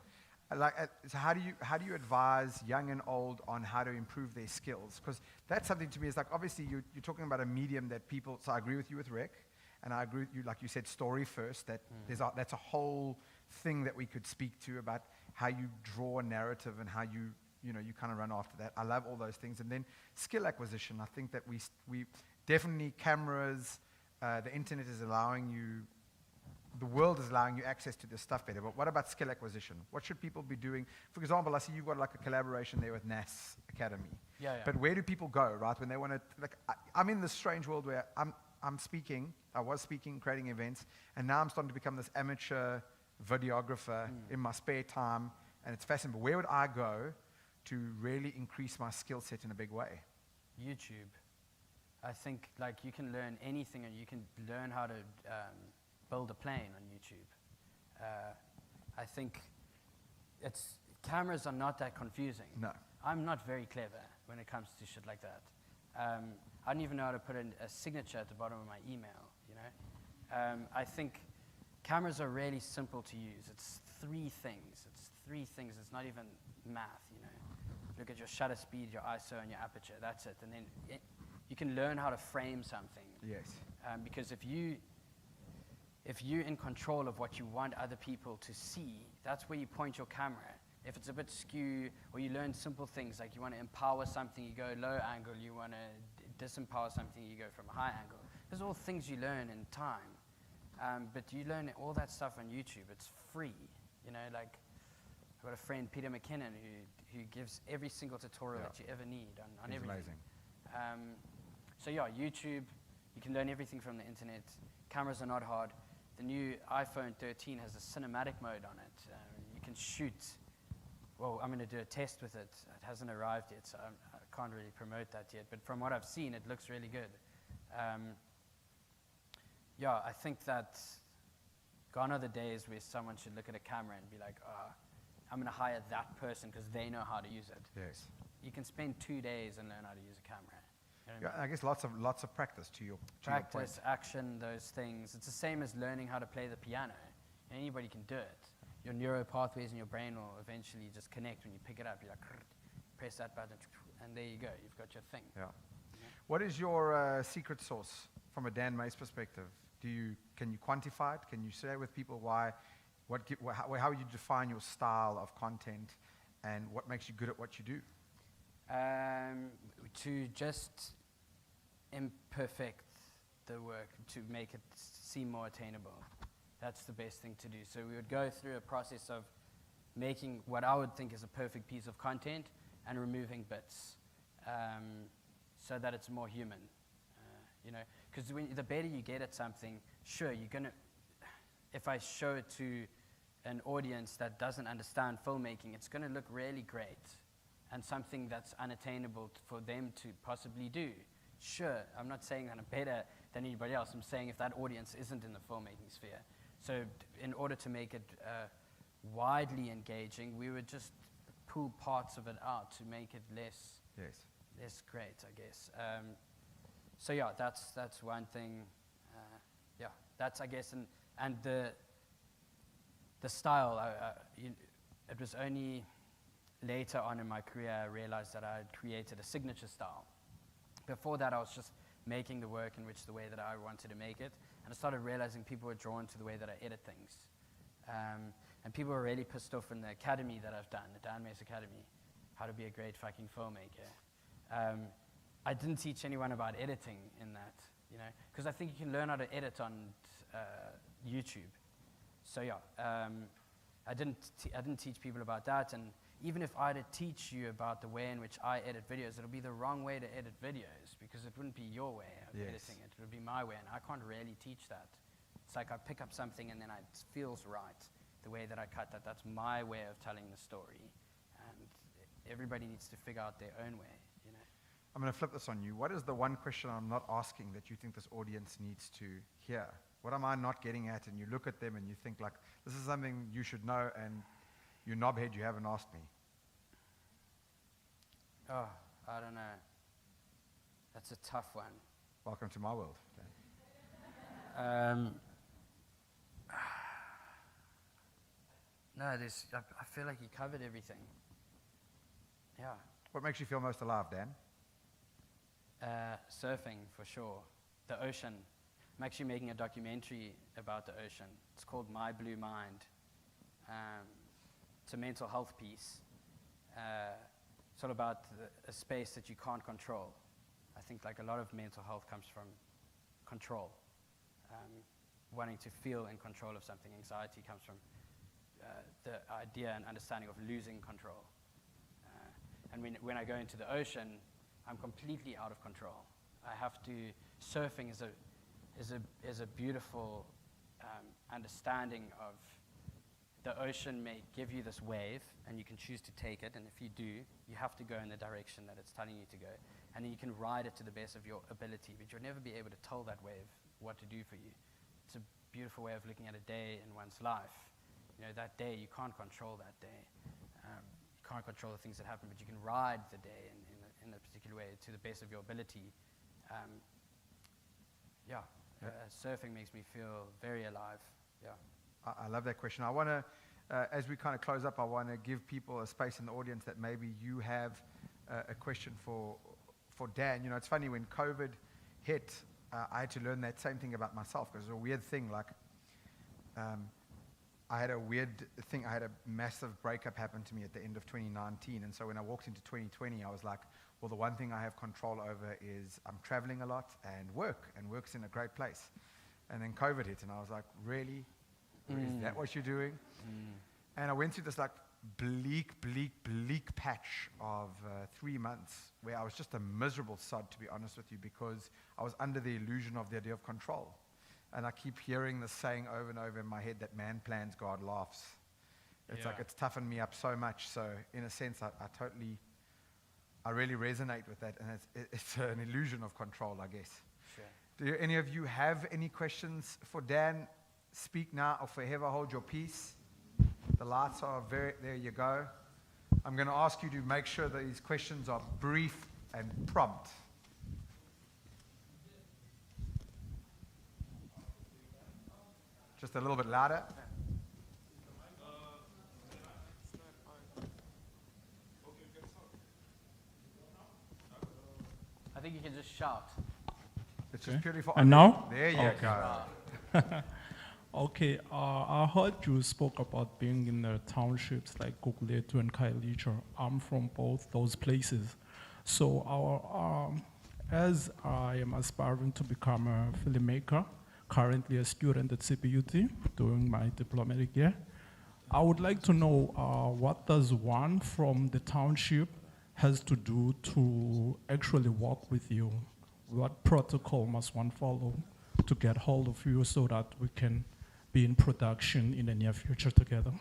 So how do you advise young and old on how to improve their skills? Because that's something to me is like, obviously you're talking about a medium that people, so I agree with you with rec, and I agree with you, like you said, story first, that that's a whole thing that we could speak to about how you draw a narrative and how you kind of run after that. I love all those things. And then skill acquisition, I think that we definitely cameras, the internet is allowing you, the world is allowing you access to this stuff better, but what about skill acquisition? What should people be doing? For example, I see you've got like a collaboration there with NAS Academy. Yeah. But where do people go, right, when they want to, like, I'm in this strange world where I'm speaking, I was speaking, creating events, and now I'm starting to become this amateur videographer in my spare time, and it's fascinating. But where would I go to really increase my skill set in a big way? YouTube. I think like you can learn anything, and you can learn how to build a plane on YouTube. I think cameras are not that confusing. No. I'm not very clever when it comes to shit like that. I don't even know how to put in a signature at the bottom of my email, you know? I think cameras are really simple to use. It's three things. It's not even math, you know? Look at your shutter speed, your ISO, and your aperture. That's it. And then you can learn how to frame something. Yes. Because if you're in control of what you want other people to see, that's where you point your camera. If it's a bit skew, or you learn simple things, like you want to empower something, you go low angle, you want to disempower something, you go from a high angle. Those are all things you learn in time. But you learn all that stuff on YouTube. It's free. You know, like, I've got a friend, Peter McKinnon, who gives every single tutorial that you ever need on everything. Amazing. So yeah, YouTube, you can learn everything from the internet. Cameras are not hard. The new iPhone 13 has a cinematic mode on it. You can shoot. Well, I'm going to do a test with it. It hasn't arrived yet, so I can't really promote that yet. But from what I've seen, it looks really good. Yeah, I think that gone are the days where someone should look at a camera and be like, I'm going to hire that person because they know how to use it. Yes. You can spend 2 days and learn how to use a camera. You know what I mean? I guess lots of practice to your Practice, action, those things. It's the same as learning how to play the piano. Anybody can do it. Your neural pathways in your brain will eventually just connect when you pick it up. You're like, press that button, and there you go. You've got your thing. Yeah. What is your secret sauce from a Dan Mace perspective? Can you quantify it? Can you share with people how you define your style of content and what makes you good at what you do? To just imperfect the work to make it seem more attainable. That's the best thing to do. So we would go through a process of making what I would think is a perfect piece of content and removing bits so that it's more human. You know, because the better you get at something, sure, you're going to, if I show it to an audience that doesn't understand filmmaking, it's going to look really great and something that's unattainable for them to possibly do. Sure, I'm not saying that I'm better than anybody else. I'm saying if that audience isn't in the filmmaking sphere. So in order to make it widely engaging, we would just pull parts of it out to make it less great, I guess. So yeah, that's one thing. That's, I guess, and the style. It was only later on in my career I realized that I had created a signature style. Before that, I was just making the work in the way that I wanted to make it, and I started realizing people were drawn to the way that I edit things. And people were really pissed off in the academy that I've done, the Dan Mace Academy, how to be a great fucking filmmaker. I didn't teach anyone about editing in that, you know, because I think you can learn how to edit on YouTube. So yeah, I didn't teach people about that, and even if I had to teach you about the way in which I edit videos, it'll be the wrong way to edit videos because it wouldn't be your way of editing it. It would be my way, and I can't really teach that. It's like I pick up something and then it feels right. The way that I cut that, that's my way of telling the story, and everybody needs to figure out their own way, you know. I'm going to flip this on you. What is the one question I'm not asking that you think this audience needs to hear? What am I not getting at? And you look at them and you think like, this is something you should know, and you knobhead, you haven't asked me. Oh, I don't know. That's a tough one. Welcome to my world. No, I feel like you covered everything. Yeah. What makes you feel most alive, Dan? Surfing, for sure. The ocean. I'm actually making a documentary about the ocean. It's called My Blue Mind. It's a mental health piece. It's all about a space that you can't control. I think like a lot of mental health comes from control. Wanting to feel in control of something. Anxiety comes from the idea and understanding of losing control. And when I go into the ocean, I'm completely out of control. I have to, surfing is a beautiful understanding of the ocean may give you this wave, and you can choose to take it, and if you do, you have to go in the direction that it's telling you to go. And then you can ride it to the best of your ability, but you'll never be able to tell that wave what to do for you. It's a beautiful way of looking at a day in one's life. You know, that day, you can't control that day. You can't control the things that happen, but you can ride the day in a particular way to the best of your ability. Surfing makes me feel very alive. Yeah. I love that question. I want to, as we kind of close up, I want to give people a space in the audience that maybe you have a question for Dan. You know, it's funny, when COVID hit, I had to learn that same thing about myself, because it was a weird thing. Like, I had a weird thing. I had a massive breakup happen to me at the end of 2019. And so when I walked into 2020, I was like, well, the one thing I have control over is I'm traveling a lot and work's in a great place. And then COVID hit, and I was like, really? Is that what you're doing? And I went through this like bleak patch of 3 months where I was just a miserable sod, to be honest with you, because I was under the illusion of the idea of control. And I keep hearing this saying over and over in my head that man plans, God laughs. It's like it's toughened me up so much. So in a sense, I really resonate with that. And it's an illusion of control, I guess. Sure. Do any of you have any questions for Dan? Speak now or forever hold your peace. The lights are there you go. I'm going to ask you to make sure that these questions are brief and prompt. Just a little bit louder. I think you can just shout. It's just purely for... And now? There you go. Okay, I heard you spoke about being in the townships like Guguletu and Khayelitsha. I'm from both those places. So as I am aspiring to become a filmmaker, currently a student at CPUT doing my diplomatic year, I would like to know what does one from the township has to do to actually work with you? What protocol must one follow to get hold of you so that we can be in production in the near future together?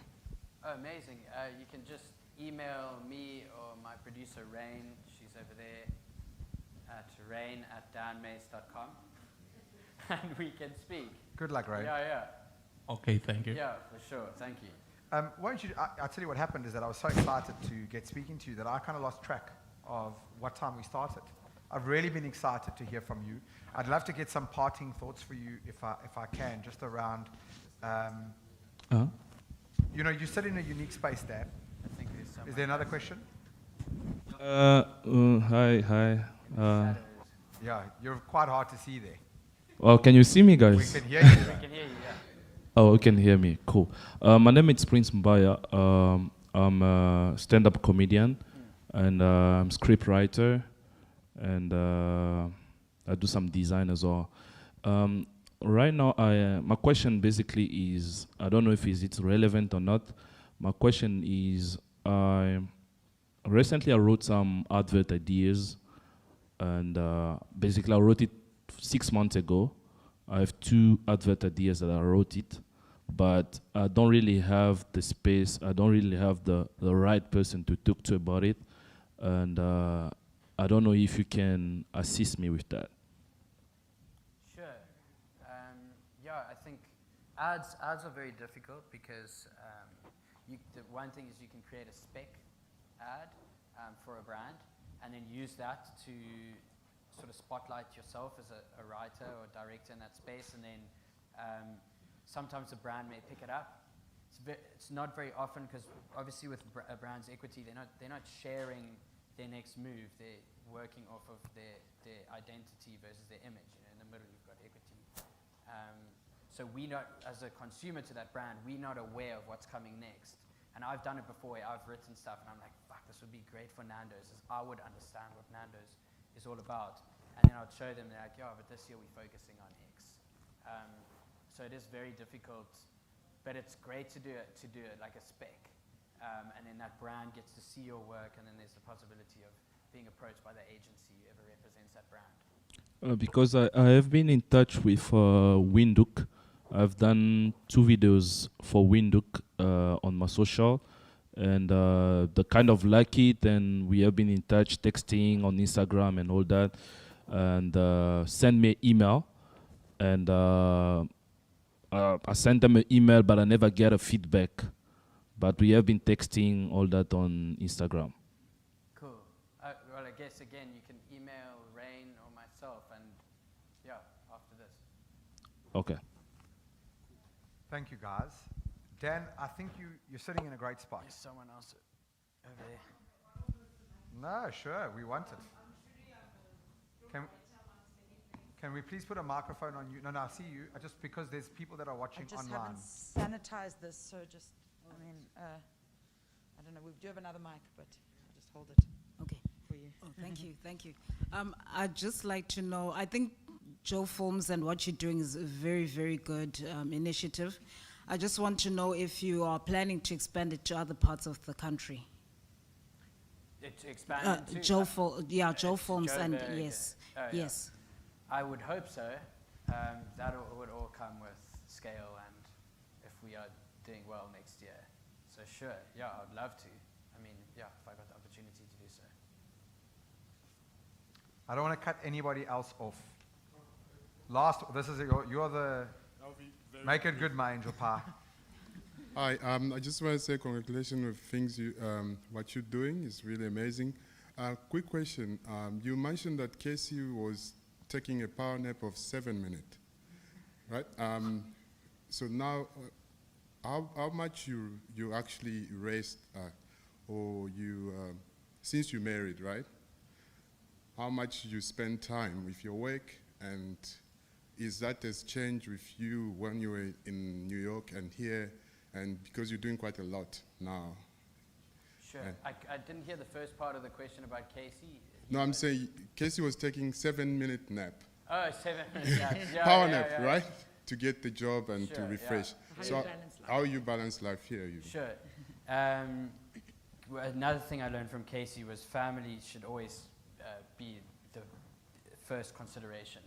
Oh, amazing. You can just email me or my producer, Rain. She's over there at rain@danmace.com. And we can speak. Good luck, Ray. Yeah. Okay, thank you. Yeah, for sure. Thank you. Why don't you, I'll tell you what happened is that I was so excited to get speaking to you that I kind of lost track of what time we started. I've really been excited to hear from you. I'd love to get some parting thoughts for you if I can, just around, you know, you sit in a unique space, Dan. I think there's some. Is there another question? Hi. Yeah, you're quite hard to see there. Well, can you see me, guys? We can hear you. We can hear you, yeah. Oh, you can hear me. Cool. My name is Prince Mbaya. I'm a stand-up comedian, and I'm script writer, and I do some design as well. Right now, my question basically is, I don't know if it's relevant or not. My question is, recently I wrote some advert ideas, and basically I wrote it 6 months ago. I have 2 advert ideas that I wrote it, but I don't really have the space. I don't really have the right person to talk to about it, and I don't know if you can assist me with that. Sure. Yeah, I think ads are very difficult because the one thing is you can create a spec ad for a brand and then use that to sort of spotlight yourself as a writer or director in that space, and then sometimes the brand may pick it up. It's not very often, because obviously with a brand's equity, they're not sharing their next move. They're working off of their identity versus their image. You know, in the middle, you've got equity. So we not, as a consumer to that brand, we're not aware of what's coming next. And I've done it before. I've written stuff, and I'm like, fuck, this would be great for Nando's. I would understand what Nando's is all about. And then I'd show them, they're like, yeah, but this year we're focusing on X. So it is very difficult, but it's great to do it like a spec. And then that brand gets to see your work, and then there's the possibility of being approached by the agency, whoever represents that brand. Because I have been in touch with Windhoek. I've done 2 videos for Windhoek on my social, and they kind of like it, and we have been in touch, texting on Instagram and all that, and send me an email, and I sent them an email, but I never get a feedback. But we have been texting all that on Instagram. Cool. Well, I guess, again, you can email Rain or myself, and yeah, after this. Okay. Thank you, guys. Dan, I think you're sitting in a great spot. There's someone else over there. No, sure, we want it. Can we please put a microphone on you? No, I see you. Just because there's people that are watching I just online. haven't sanitized this, so just, I don't know, we do have another mic, but I'll just hold it Okay. for you. Oh, thank you, thank you. I'd just like to know, I think Joe Films and what you're doing is a very, very good initiative. I just want to know if you are planning to expand it to other parts of the country. It's expanded to Joe Films, and Joburg. yes, Oh, yeah. yes. I would hope so. That would all come with scale, and if we are doing well next year. So sure, yeah, I'd love to. I mean, yeah, if I got the opportunity to do so. I don't want to cut anybody else off. This is you're the. Make it good, my angel pie. Hi, I just want to say congratulations with things what you're doing is really amazing. Quick question. You mentioned that Casey was taking a power nap of 7 minutes, right? So now, how much you actually raised, or you, since you married, right? How much you spend time with your work, and is that has changed with you when you were in New York and here, and because you're doing quite a lot now? Sure. I didn't hear the first part of the question about Casey. No, I'm saying Casey was taking 7 minute nap. Oh, 7 minutes. Yeah, Power nap, right? To get the job and to Sure, refresh. How So you balance life? how you balance life here? You? Sure. Well, another thing I learned from Casey was family should always be the first consideration.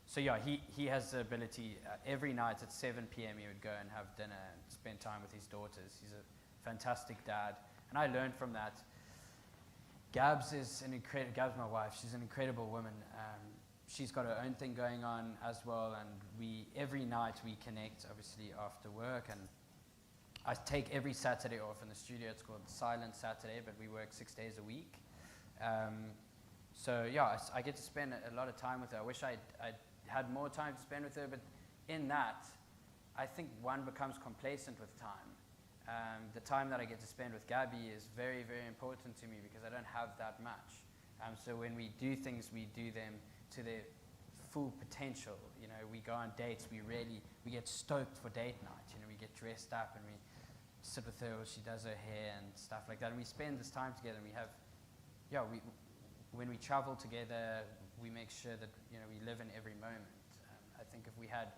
So yeah, he has the ability, every night at 7 p.m. he would go and have dinner and spend time with his daughters. He's a fantastic dad. And I learned from that. Gabs is Gab's my wife. She's an incredible woman. She's got her own thing going on as well, and every night we connect, obviously after work, and I take every Saturday off in the studio. It's called Silent Saturday, but we work 6 days a week. So yeah, I get to spend a lot of time with her. I wish I had more time to spend with her, but in that, I think one becomes complacent with time. The time that I get to spend with Gabby is very, very important to me because I don't have that much. So when we do things, we do them to their full potential. You know, we go on dates, we get stoked for date night. You know, we get dressed up and we sit with her, or she does her hair and stuff like that. And we spend this time together, and we have, when we travel together, we make sure that, you know, we live in every moment. I think if we had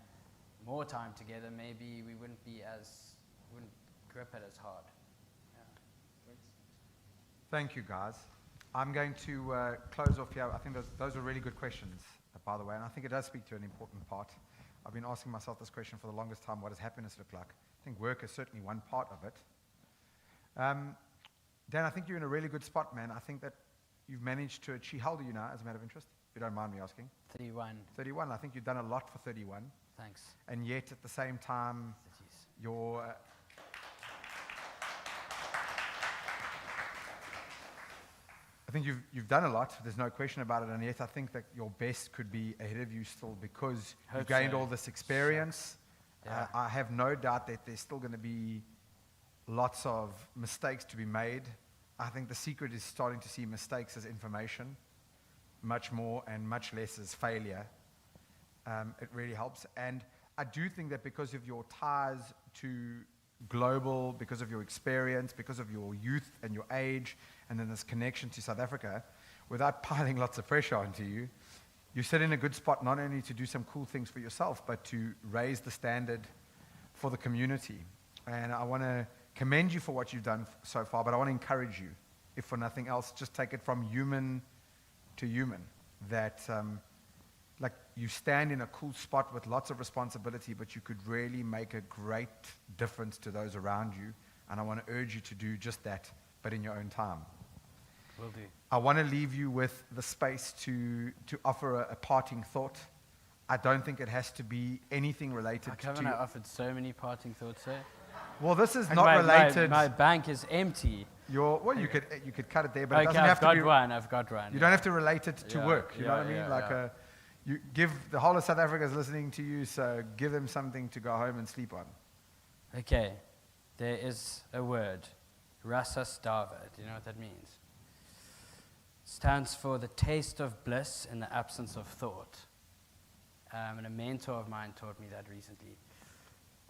more time together, maybe we wouldn't grip it as hard. Yeah. Thank you, guys. I'm going to close off here. I think those are really good questions, by the way, and I think it does speak to an important part. I've been asking myself this question for the longest time: what does happiness look like? I think work is certainly one part of it. Dan, I think you're in a really good spot, man. I think that you've managed to achieve. How old are you now, as a matter of interest? If you don't mind me asking. 31. 31. I think you've done a lot for 31. Thanks. And yet, at the same time, you're... I think you've done a lot. There's no question about it. And yet, I think that your best could be ahead of you still, because you've gained all this experience. Yeah. I have no doubt that there's still going to be lots of mistakes to be made. I think the secret is starting to see mistakes as information, much more and much less as failure. It really helps. And I do think that because of your ties to global, because of your experience, because of your youth and your age, and then this connection to South Africa, without piling lots of pressure onto you, you sit in a good spot not only to do some cool things for yourself, but to raise the standard for the community. And I want to commend you for what you've done so far, but I want to encourage you, if for nothing else, just take it from human to human, that like you stand in a cool spot with lots of responsibility, but you could really make a great difference to those around you. And I want to urge you to do just that, but in your own time. Will do. I want to leave you with the space to offer a parting thought. I don't think it has to be anything related to... Haven't I offered so many parting thoughts, sir? Well, this is Like not related... My bank is empty. Well, you could cut it there, but it Okay, doesn't have to be... I've got one. You don't have to relate it to Yeah, work. You know what I mean? yeah, Like yeah. you give the whole of South Africa is listening to you, so give them something to go home and sleep on. Okay, there is a word, rasa stava. Do you know what that means? Stands for the taste of bliss in the absence of thought. And a mentor of mine taught me that recently.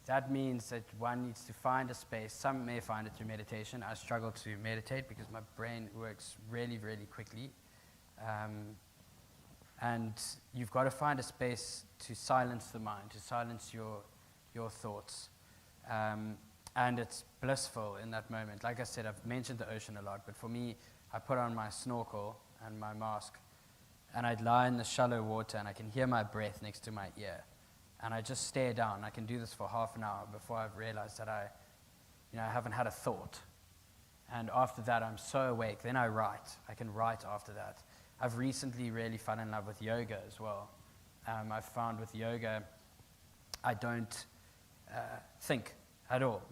That means that one needs to find a space. Some may find it through meditation. I struggle to meditate because my brain works really, really quickly. And you've got to find a space to silence the mind, to silence your thoughts. And it's blissful in that moment. Like I said, I've mentioned the ocean a lot, but for me, I put on my snorkel and my mask, and I'd lie in the shallow water, and I can hear my breath next to my ear. And I just stare down. I can do this for half an hour before I've realized that I haven't had a thought. And after that, I'm so awake. Then I write. I can write after that. I've recently really fallen in love with yoga as well. I've found with yoga, I don't think at all.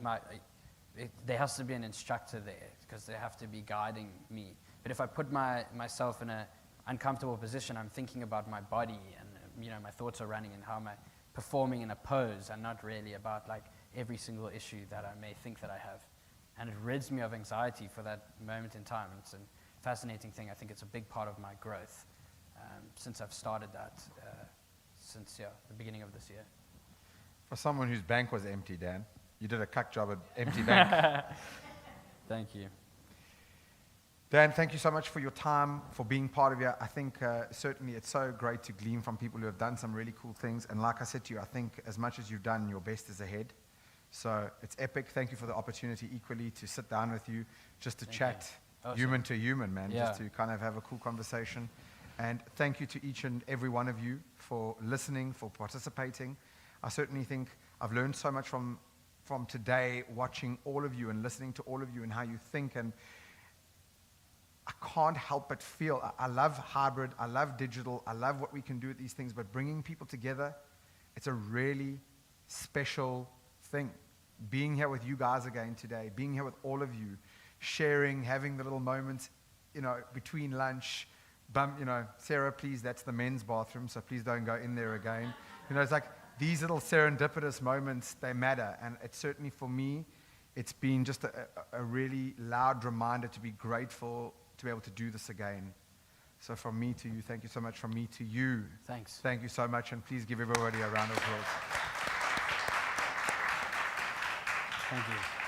There has to be an instructor there because they have to be guiding me. But if I put myself in an uncomfortable position, I'm thinking about my body, and my thoughts are running and how am I performing in a pose, and not really about like every single issue that I may think that I have. And it rids me of anxiety for that moment in time. It's a fascinating thing. I think it's a big part of my growth since I've started that since the beginning of this year. For someone whose bank was empty, Dan, you did a cuck job at empty bank. Thank you. Dan, thank you so much for your time, for being part of it. I think certainly it's so great to glean from people who have done some really cool things. And like I said to you, I think as much as you've done, your best is ahead. So it's epic. Thank you for the opportunity equally to sit down with you, just to chat human to human, man, just to kind of have a cool conversation. And thank you to each and every one of you for listening, for participating. I certainly think I've learned so much from today, watching all of you and listening to all of you and how you think. And I can't help but feel, I love hybrid, I love digital, I love what we can do with these things, but bringing people together, it's a really special thing. Being here with you guys again today, being here with all of you, sharing, having the little moments, between lunch, Sarah, please, that's the men's bathroom, so please don't go in there again. It's like these little serendipitous moments, they matter, and it's certainly for me, it's been just a really loud reminder to be grateful to be able to do this again. So from me to you, thank you so much. From me to you, Thanks. thank you so much. And please give everybody a round of applause. Thank you.